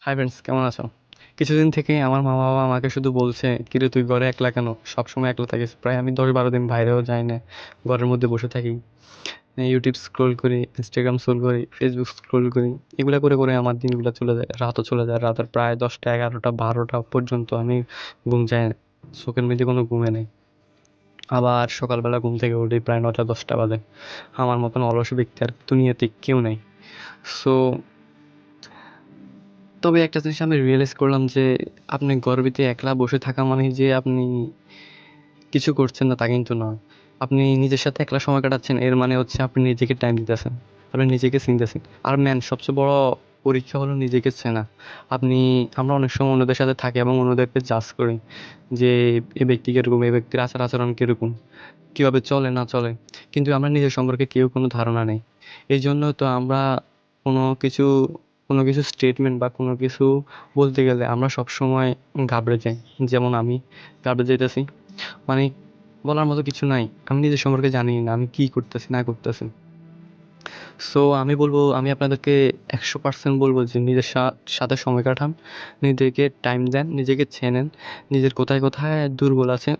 Hi friends, কেমন আছো? কিছুদিন থেকে আমার মা বাবা আমাকে শুধু বলছে, কিরে তুই ঘরে একলা কেন? সবসময় একলা থাকিস। প্রায় আমি 10-12 দিন বাইরেও যাই না, ঘরের মধ্যে বসে থাকি। ইউটিউব স্ক্রোল করি, ইনস্টাগ্রাম স্ক্রোল করি, ফেসবুক স্ক্রোল করি। এগুলো করে করে আমার দিনগুলো চলে যায়, রাতও চলে যায়। রাতের প্রায় 10টা, 11টা, 12টা পর্যন্ত আমি ঘুম যায় না, চোখের মধ্যে কোনো ঘুমে নেই। আবার সকালবেলা ঘুম থেকে উঠি প্রায় 9টা 10টা বাজে। আমার মতন অলস ব্যক্তি আর দুনিয়াতে কেউ নেই। সো তবে একটা জিনিস আমি রিয়েলাইজ করলাম যে আপনি ঘরের ভিতরে একলা বসে থাকা মানে যে আপনি কিছু করছেন না তা কিন্তু না। আপনি নিজের সাথে একলা সময় কাটাচ্ছেন, এর মানে হচ্ছে আপনি নিজেকে টাইম দিতেছেন, আপনি নিজেকে চিনতেছেন। আর সবচেয়ে বড় পরীক্ষা হলো নিজেকে চেনা। আপনি আমরা অনেক সময় অন্যদের সাথে থাকি এবং অন্যদেরকে জাজ করি যে এ ব্যক্তি কীরকম, এ ব্যক্তির আচার আচরণ কীরকম, কীভাবে চলে না চলে, কিন্তু আমরা নিজের সম্পর্কে কেউ কোনো ধারণা নেই। এই জন্য তো আমরা কোনো কিছু কোনো কিছু স্টেটমেন্ট বা কোনো কিছু বলতে গেলে আমরা সবসময় ঘাবড়ে যাই। যেমন আমি ঘাবড়ে যাইতেছি, মানে বলার মতো কিছু নাই। আমি নিজের সম্পর্কে জানি না আমি কী করতেছি না করতেছি। সো আমি বলবো, আমি আপনাদেরকে 100% বলবো যে নিজের সাথে সময় কাটান, নিজেকে টাইম দেন, নিজেকে চেনেন, নিজের কোথায় কোথায় দুর্বল আছে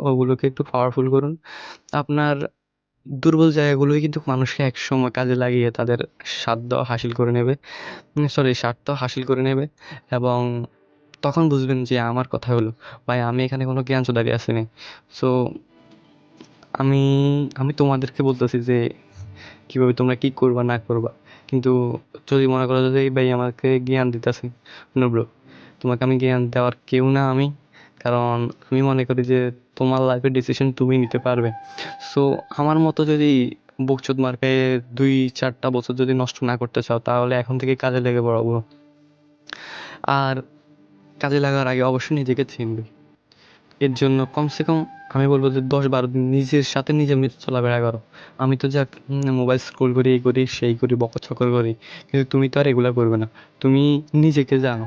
ওগুলোকে একটু পাওয়ারফুল করুন। আপনার দুর্বল জায়গাগুলোই কিন্তু মানুষকে একসময় কাজে লাগিয়ে তাদের স্বার্থ হাসিল করে নেবে। এবং তখন বুঝবেন যে আমার কথা হলো, ভাই আমি এখানে কোনো জ্ঞানচোদারি আসিনি। সো আমি আমি তোমাদেরকে বলতেছি যে কীভাবে তোমরা কী করবা না করবা। কিন্তু যদি মনে করো যে এই ভাই আমাকে জ্ঞান দিতেছে, নো ব্রো, তোমাকে আমি জ্ঞান দেওয়ার কেউ না আমি। কারণ আমি মনে করি যে তোমার লাইফের ডিসিশন তুমি নিতে পারবে। সো আমার মতো যদি বকচোদ মার্কায় 2-4টা বছর যদি নষ্ট না করতে চাও তাহলে এখন থেকে কাজে লেগে পড়ো bro। আর কাজে লাগার আগে অবশ্যই নিজেকে চিনবে। এর জন্য কমসে কম আমি বলবো যে 10-12 দিন নিজের সাথে নিজে চলাফেরা করো। আমি তো যাক মোবাইল স্ক্রোল করি, এই করি সেই করি, বকর করি, কিন্তু তুমি তো আর এগুলা করবে না। তুমি নিজেকে জানো,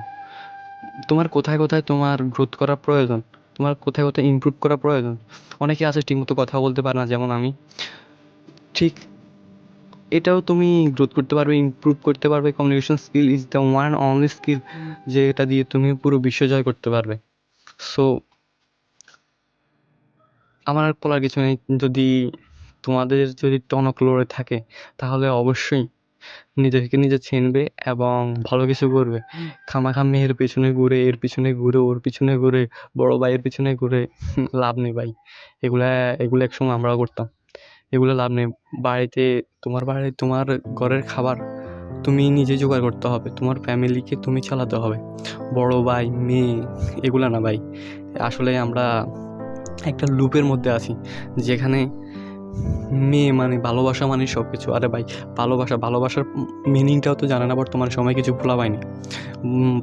তোমার কোথায় কোথায় তোমার গ্রোথ করা প্রয়োজন, তোমার কোথায় কোথায় ইমপ্রুভ করা প্রয়োজন। অনেকে আছে ঠিকমতো কথা বলতে পারে না, যেমন আমি। ঠিক এটাও তুমি গ্রোথ করতে পারবে, ইমপ্রুভ করতে পারবে। Communication skill is the one only skill, যে এটা দিয়ে তুমি পুরো বিশ্ব জয় করতে পারবে। সো আমার আর বলার কিছু নেই। যদি তোমাদের যদি টনক লড়ে থাকে তাহলে অবশ্যই নিজেকে নিজে চিনবে এবং ভালো কিছু করবে। খামাখা মেয়ের পেছনে ঘুরে, এর পিছনে ঘুরে, ওর পিছনে ঘুরে, বড় ভাইয়ের পিছনে ঘুরে লাভ নেই ভাই। এগুলা এগুলো একসময় আমরাও করতাম। এগুলো লাভ নেই। তোমার ঘরের খাবার তুমি নিজে জোগাড় করতে হবে, তোমার ফ্যামিলিকে তুমি চালাতে হবে। বড় ভাই, মেয়ে, এগুলা না ভাই। আসলে আমরা একটা লুপের মধ্যে আছি, যেখানে মেয়ে মানে ভালোবাসা মানে সব কিছু। আরে ভাই, ভালোবাসার মিনিংটাও তো জানে না বর্তমান সময়ে কিছু পোলাপাইনি।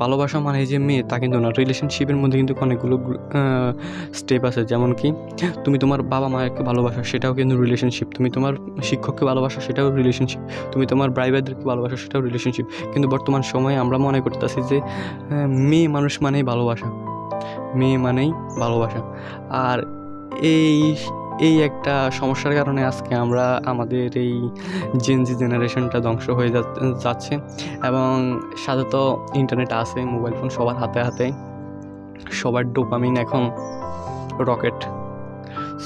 ভালোবাসা মানে যে মেয়ে তা কিন্তু না। রিলেশনশিপের মধ্যে কিন্তু অনেকগুলো স্টেপ আছে, যেমন কি তুমি তোমার বাবা মাকে ভালোবাসা, সেটাও কিন্তু রিলেশনশিপ। তুমি তোমার শিক্ষককে ভালোবাসা, সেটাও রিলেশনশিপ। তুমি তোমার ভাইদেরকে ভালোবাসা, সেটাও রিলেশনশিপ। কিন্তু বর্তমান সময়ে আমরা মনে করতেছি যে মেয়ে মানুষ মানেই ভালোবাসা, মেয়ে মানেই ভালোবাসা। আর এই এই একটা সমস্যার কারণে আজকে আমরা আমাদের এই জেনজি জেনারেশনটা ধ্বংস হয়ে যাচ্ছে। এবং সাথে তো ইন্টারনেট আছে, মোবাইল ফোন সবার হাতে হাতে, সবার ডোপামিন এখন রকেট।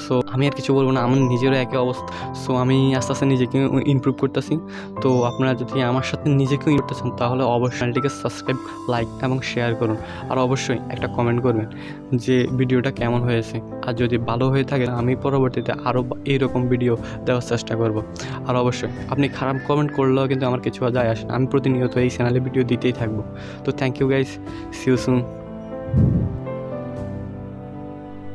সো আমি আর কিছু বলবো না, আমার নিজেরও একই অবস্থা। সো আমি আস্তে আস্তে নিজেকে ইমপ্রুভ করতেছি। তো আপনারা যদি আমার সাথে নিজেকেও করতে চান তাহলে অবশ্যই চ্যানেলটিকে সাবস্ক্রাইব, লাইক এবং শেয়ার করুন। আর অবশ্যই একটা কমেন্ট করবেন যে ভিডিওটা কেমন হয়েছে। আর যদি ভালো হয়ে থাকে আমি পরবর্তীতে আরও এইরকম ভিডিও দেওয়ার চেষ্টা করব। আর অবশ্যই আপনি খারাপ কমেন্ট করলেও কিন্তু আমার কিছু যায় আসে না, আমি প্রতিনিয়ত এই চ্যানেলে ভিডিও দিতেই থাকবো। তো thank you guys, see you soon.